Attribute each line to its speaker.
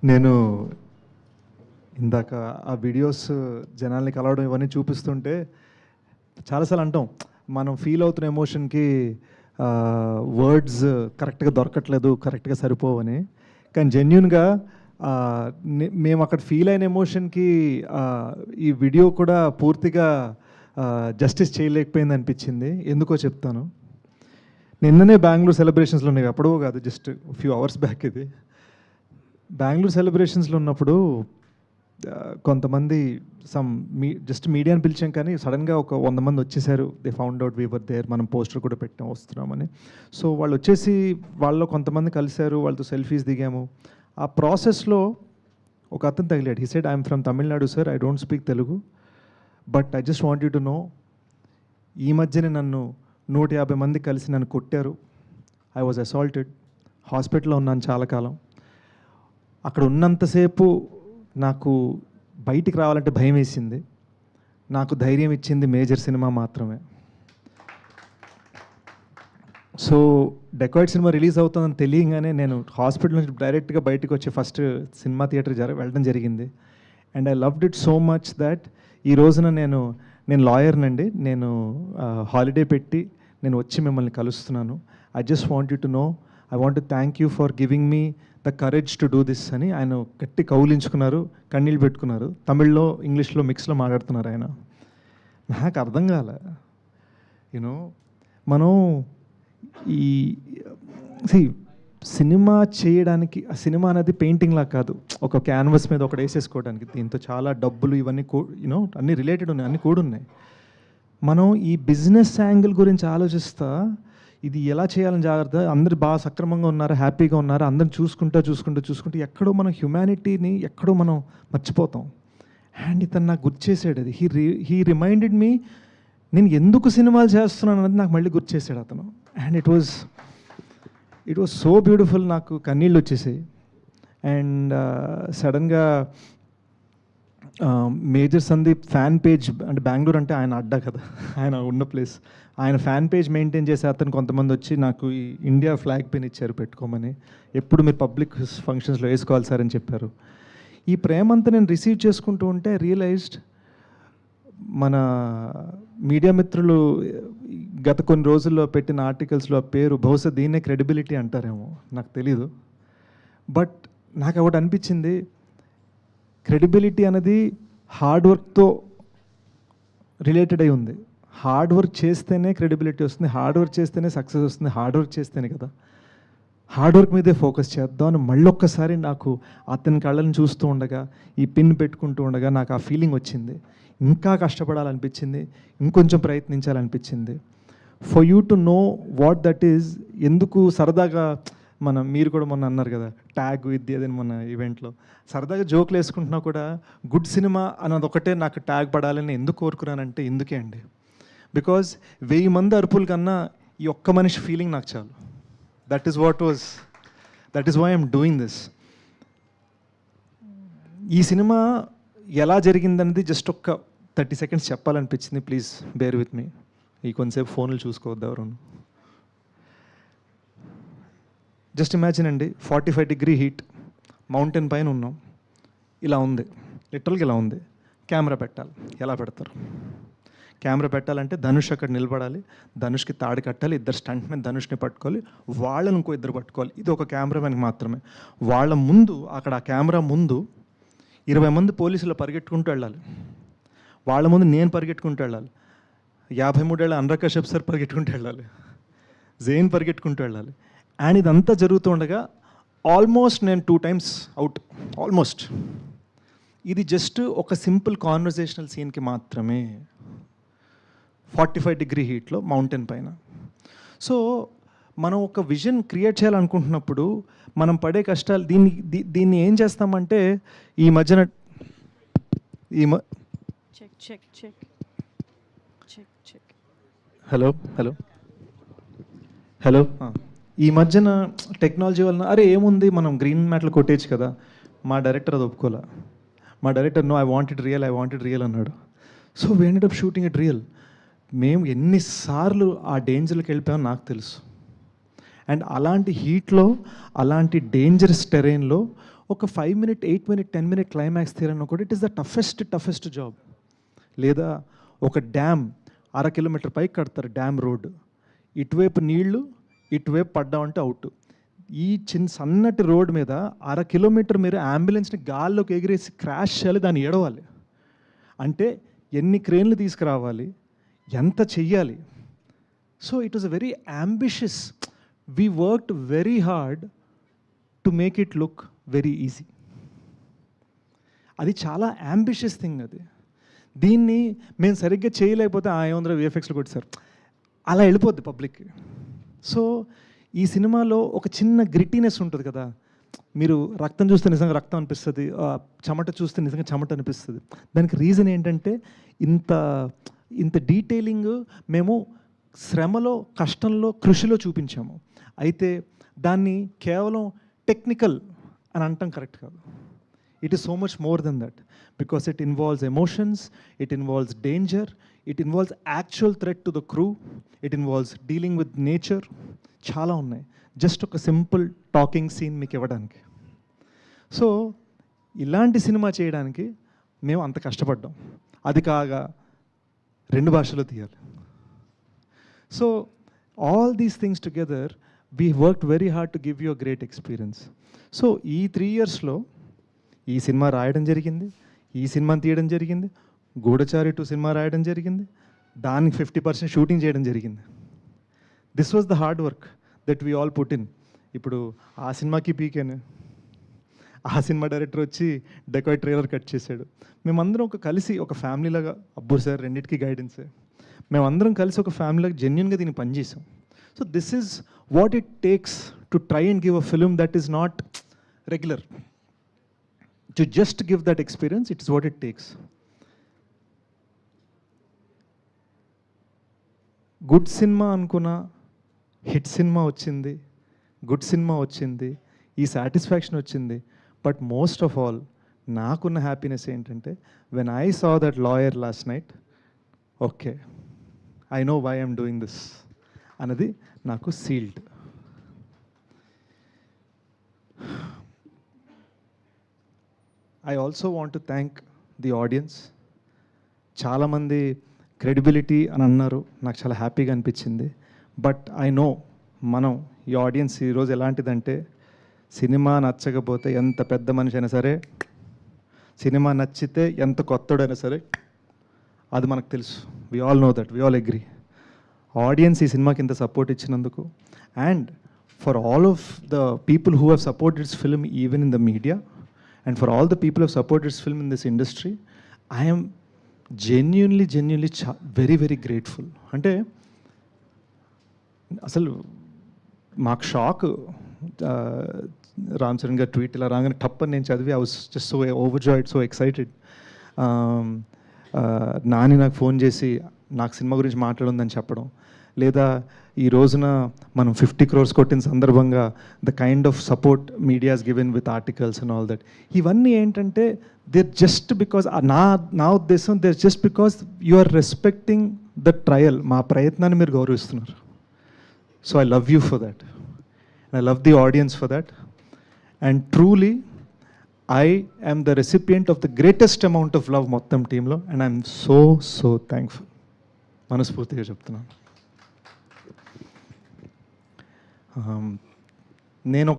Speaker 1: నేను ఇందాక ఆ వీడియోస్ జనాల్ని కలవడం ఇవన్నీ చూపిస్తుంటే చాలాసార్లు అంటాం మనం ఫీల్ అవుతున్న ఎమోషన్కి వర్డ్స్ కరెక్ట్గా దొరకట్లేదు, కరెక్ట్గా సరిపోవని. కానీ జెన్యున్గా మేము అక్కడ ఫీల్ అయిన ఎమోషన్కి ఈ వీడియో కూడా పూర్తిగా జస్టిస్ చేయలేకపోయింది అనిపించింది. ఎందుకో చెప్తాను. నిన్ననే బెంగళూరు సెలబ్రేషన్స్లో ఉన్నాయి, అప్పుడో కాదు, జస్ట్ ఫ్యూ అవర్స్ బ్యాక్. ఇది బెంగళూరు సెలబ్రేషన్స్లో ఉన్నప్పుడు కొంతమంది జస్ట్ మీడియాని పిలిచాం, కానీ సడన్గా ఒక 100 మంది వచ్చేసారు. They found out we were there, మనం పోస్టర్ కూడా పెట్టాం వస్తున్నామని. సో వాళ్ళు వచ్చేసి వాళ్ళలో కొంతమంది కలిశారు, వాళ్ళతో సెల్ఫీస్ దిగాము. ఆ ప్రాసెస్లో ఒక అతను తగిలాడు. He said, I'm from Tamil Nadu sir, I don't speak Telugu, but I just want you to know, ఈ మధ్యనే నన్ను 150 మంది కలిసి నన్ను కొట్టారు. ఐ వాజ్ అసాల్టెడ్, హాస్పిటల్లో ఉన్నాను చాలా కాలం. అక్కడ ఉన్నంతసేపు నాకు బయటికి రావాలంటే భయం వేసింది. నాకు ధైర్యం ఇచ్చింది మేజర్ సినిమా మాత్రమే. సో డెకాయిడ్ సినిమా రిలీజ్ అవుతుందని తెలియగానే నేను హాస్పిటల్ నుంచి డైరెక్ట్గా బయటకు వచ్చి ఫస్ట్ సినిమా థియేటర్ వెళ్ళడం జరిగింది. And I loved it so much that ఈ రోజున నేను లాయర్నండి, నేను హాలిడే పెట్టి నేను వచ్చి మిమ్మల్ని కలుస్తున్నాను. I just want you to know, I want to thank you for giving me the courage to do this అని ఆయన గట్టి కౌలించుకున్నారు, కన్నీళ్ళు పెట్టుకున్నారు. తమిళ్లో ఇంగ్లీష్లో మిక్స్లో మాట్లాడుతున్నారు ఆయన. నాకు అర్థం కాలే. యూనో మనం ఈ సినిమా చేయడానికి, ఆ సినిమా అనేది పెయింటింగ్లా కాదు, ఒక క్యాన్వస్ మీద ఒకటి వేసేసుకోవడానికి. దీంతో చాలా డబ్బులు ఇవన్నీ యూనో అన్నీ రిలేటెడ్ ఉన్నాయి, అన్నీ కూడా ఉన్నాయి. మనం ఈ బిజినెస్ యాంగిల్ గురించి ఆలోచిస్తా ఇది ఎలా చేయాలని జాగ్రత్త, అందరు బాగా సక్రమంగా ఉన్నారు, హ్యాపీగా ఉన్నారు, అందరిని చూసుకుంటూ ఎక్కడో మనం హ్యుమానిటీని ఎక్కడో మనం మర్చిపోతాం. అండ్ ఇతను నాకు గుర్తు చేసాడు అది. హీ రిమైండెడ్ మీ, నేను ఎందుకు సినిమాలు చేస్తున్నాను అనేది నాకు మళ్ళీ గుర్తు చేశాడు అతను. And it was so beautiful. నాకు కన్నీళ్ళు వచ్చేసాయి. అండ్ సడన్గా మేజర్ సందీప్ ఫ్యాన్ పేజ్, అంటే బెంగళూరు అంటే ఆయన అడ్డా కదా, ఆయన ఉన్న ప్లేస్, ఆయన ఫ్యాన్ పేజ్ మెయింటైన్ చేసే అతను కొంతమంది వచ్చి నాకు ఈ ఇండియా ఫ్లాగ్ పెన్ ఇచ్చారు పెట్టుకోమని. ఎప్పుడు మీరు పబ్లిక్ ఫంక్షన్స్లో వేసుకోవాలి సార్ అని చెప్పారు. ఈ ప్రేమంతా నేను రిసీవ్ చేసుకుంటూ ఉంటే రియలైజ్డ్, మన మీడియా మిత్రులు గత కొన్ని రోజుల్లో పెట్టిన ఆర్టికల్స్లో పేరు బహుశా దీన్నే క్రెడిబిలిటీ అంటారేమో, నాకు తెలీదు. బట్ నాకు ఒకటి అనిపించింది, క్రెడిబిలిటీ అనేది హార్డ్ వర్క్తో రిలేటెడ్ అయి ఉంది. హార్డ్ వర్క్ చేస్తేనే క్రెడిబిలిటీ వస్తుంది, హార్డ్ వర్క్ చేస్తేనే సక్సెస్ వస్తుంది, హార్డ్ వర్క్ చేస్తేనే కదా. హార్డ్ వర్క్ మీదే ఫోకస్ చేద్దాం అని మళ్ళొక్కసారి నాకు అతని కళ్ళని చూస్తూ ఉండగా, ఈ పిన్ పెట్టుకుంటూ ఉండగా నాకు ఆ ఫీలింగ్ వచ్చింది. ఇంకా కష్టపడాలనిపించింది, ఇంకొంచెం ప్రయత్నించాలనిపించింది. For you to know what that is. ఎందుకు సరదాగా మీరు కూడా మొన్న అన్నారు కదా ట్యాగ్ ఇది అదని మన ఈవెంట్లో, సరదాగా జోకులు వేసుకుంటున్నా కూడా గుడ్ సినిమా అన్నది ఒకటే నాకు ట్యాగ్ పడాలని ఎందుకు కోరుకున్నానంటే ఇందుకే అండి. బికాజ్ 1000 మంది అరుపుల కన్నా ఈ ఒక్క మనిషి ఫీలింగ్ నాకు చాలు. That is why I'm doing this. ఈ సినిమా ఎలా జరిగిందనేది జస్ట్ ఒక్క 30 seconds చెప్పాలనిపించింది. Please bear with me. ఈ కొంతసేపు ఫోన్లు చూసుకోవద్దు ఎవరు. జస్ట్ ఇమాజిన్ అండి, 45 degree హీట్, మౌంటైన్ పైన ఉన్నాం, ఇలా ఉంది, లిటరల్గా ఇలా ఉంది. కెమెరా పెట్టాలి, ఎలా పెడతారు? కెమెరా పెట్టాలంటే ధనుష్ అక్కడ నిలబడాలి, ధనుష్కి తాడు కట్టాలి, ఇద్దరు స్టంట్ మీద ధనుష్ని పట్టుకోవాలి, వాళ్ళని ఇంకో ఇద్దరు పట్టుకోవాలి. ఇది ఒక కెమెరామెన్కి మాత్రమే. వాళ్ళ ముందు, అక్కడ ఆ కెమెరా ముందు 20 మంది పోలీసులు పరిగెట్టుకుంటూ వెళ్ళాలి. వాళ్ళ ముందు నేను పరిగెట్టుకుంటూ వెళ్ళాలి, 53 ఏళ్ళ అనురాగ్ కశ్యప్ సార్ పరిగెట్టుకుంటూ వెళ్ళాలి, జైన్ పరిగెట్టుకుంటూ వెళ్ళాలి. అండ్ ఇదంతా జరుగుతూ ఉండగా ఆల్మోస్ట్ నేను 2 times అవుట్, ఆల్మోస్ట్. ఇది జస్ట్ ఒక సింపుల్ కాన్వర్జేషనల్ సీన్కి మాత్రమే, 45 degree హీట్లో మౌంటైన్ పైన. సో మనం ఒక విజన్ క్రియేట్ చేయాలనుకుంటున్నప్పుడు మనం పడే కష్టాలు, దీన్ని ఏం చేస్తామంటే ఈ మధ్యన హలో ఈ మధ్యన టెక్నాలజీ వలన అరే ఏముంది మనం గ్రీన్ మ్యాట్లు కొట్టేయచ్చు కదా. మా డైరెక్టర్ అది ఒప్పుకోలే. మా director no, I want it real అన్నాడు. So we ended up shooting it real. మేము ఎన్నిసార్లు ఆ డేంజర్కి వెళ్ళిపోయామో నాకు తెలుసు. అండ్ అలాంటి హీట్లో, అలాంటి డేంజరస్ టెరైన్లో ఒక 5 minute, 8 minute, 10 minute క్లైమాక్స్ తీయాలన్నా కూడా it is the toughest job. లేదా ఒక డ్యామ్ 1/2 kilometer పైకి కడతారు, డ్యామ్ రోడ్డు, ఇటువైపు నీళ్లు ఇటువైపు పడ్డామంటే అవుట్. ఈ సన్నటి రోడ్ మీద 1/2 kilometer మీరు అంబులెన్స్ని గాల్లోకి ఎగిరేసి క్రాష్ చేయాలి, దాన్ని ఏడవాలి అంటే ఎన్ని క్రేన్లు తీసుకురావాలి, ఎంత చెయ్యాలి. So it was very ambitious. We worked very hard to make it look very easy. అది చాలా అంబిషియస్ థింగ్. అది దీన్ని మేము సరిగ్గా చేయలేకపోతే ఏముందరూ విఎఫ్ఎక్స్లో కొట్టారు అలా వెళ్ళిపోద్ది పబ్లిక్కి. సో ఈ సినిమాలో ఒక చిన్న గ్రిటీనెస్ ఉంటుంది కదా, మీరు రక్తం చూస్తే నిజంగా రక్తం అనిపిస్తుంది, చెమట చూస్తే నిజంగా చెమట అనిపిస్తుంది. దానికి రీజన్ ఏంటంటే ఇంత డీటెయిలింగ్ మేము శ్రమలో, కష్టంలో, కృషిలో చూపించాము. అయితే దాన్ని కేవలం టెక్నికల్ అని అనటం కరెక్ట్ కాదు. It is so much more than that, because it involves emotions, it involves danger, it involves actual threat to the crew, it involves dealing with nature. చాలా ఉన్నాయి జస్ట్ ఒక సింపుల్ టాకింగ్ సీన్ మీకు ఇవ్వడానికి. So ఇలాంటి cinema చేయడానికి మేము అంత కష్టపడ్డాం. అది కాగా 2 భాషల్లో తీయాలి. So all these things together we worked very hard to give you a great experience. So ఈ 3 yearsలో ఈ సినిమా రాయడం జరిగింది, ఈ సినిమాని తీయడం జరిగింది, గూఢచారి 2 సినిమా రాయడం జరిగింది, దానికి 50% షూటింగ్ చేయడం జరిగింది. This was the hard work that we all put in. ఇప్పుడు ఆ సినిమాకి పీకాను, ఆ సినిమా డైరెక్టర్ వచ్చి డెకాయ్ ట్రైలర్ కట్ చేశాడు. మేమందరం కలిసి ఒక ఫ్యామిలీలాగా, అబ్బు సార్ రెండింటికి గైడెన్సే, మేమందరం కలిసి ఒక ఫ్యామిలీలాగా జెన్యున్గా దీన్ని పనిచేసాం. So this is what it takes to try and give a film that is not regular. To just give that experience, it is what it takes. Good cinema అనుకున్న హిట్ సినిమా వచ్చింది, గుడ్ సినిమా వచ్చింది, ఈ satisfaction వచ్చింది. But most of all నాకున్న happiness ఏంటంటే when I saw that lawyer last night, okay I know why I'm doing this అన్నది నాకు sealed. I also want to thank the audience. చాలామంది credibility అని అన్నారు, నాకు చాలా హ్యాపీగా అనిపించింది. బట్ ఐ నో ఈ ఆడియన్స్ ఈరోజు ఎలాంటిదంటే, సినిమా నచ్చకపోతే ఎంత పెద్ద మనిషి అయినా సరే, సినిమా నచ్చితే ఎంత కొత్తడైనా సరే, అది మనకు తెలుసు. We all know that, we all agree. Audience ఈ సినిమాకి ఇంత సపోర్ట్ ఇచ్చినందుకు, and for all of the people who have supported this film even in the media, and for all the people who have supported this film in this industry, I am genuinely very very grateful. అంటే అసలు మాకు shock, Ram Charan గారు tweet ఇలా రాగానే టప్పని నేను చదివి I was just so overjoyed, so excited. Nani నాకు ఫోన్ చేసి నాకు సినిమా గురించి మాట్లాడుందని చెప్పడం, లేదా ఈ రోజున మనం 50 crores కొట్టిన సందర్భంగా the kind of support medias given with articles and all that, ఇవన్నీ ఏంటంటే దేర్ జస్ట్ బికాజ్ నా ఉద్దేశం there just because you are respecting the trial, మా ప్రయత్నాన్ని మీరు గౌరవిస్తున్నారు. So I love you for that, and I love the audience for that, and truly I am the recipient of the greatest amount of love మొత్తం టీంలో, and I'm so thankful. మనస్ఫూర్తిగా చెప్తున్నాను. నేను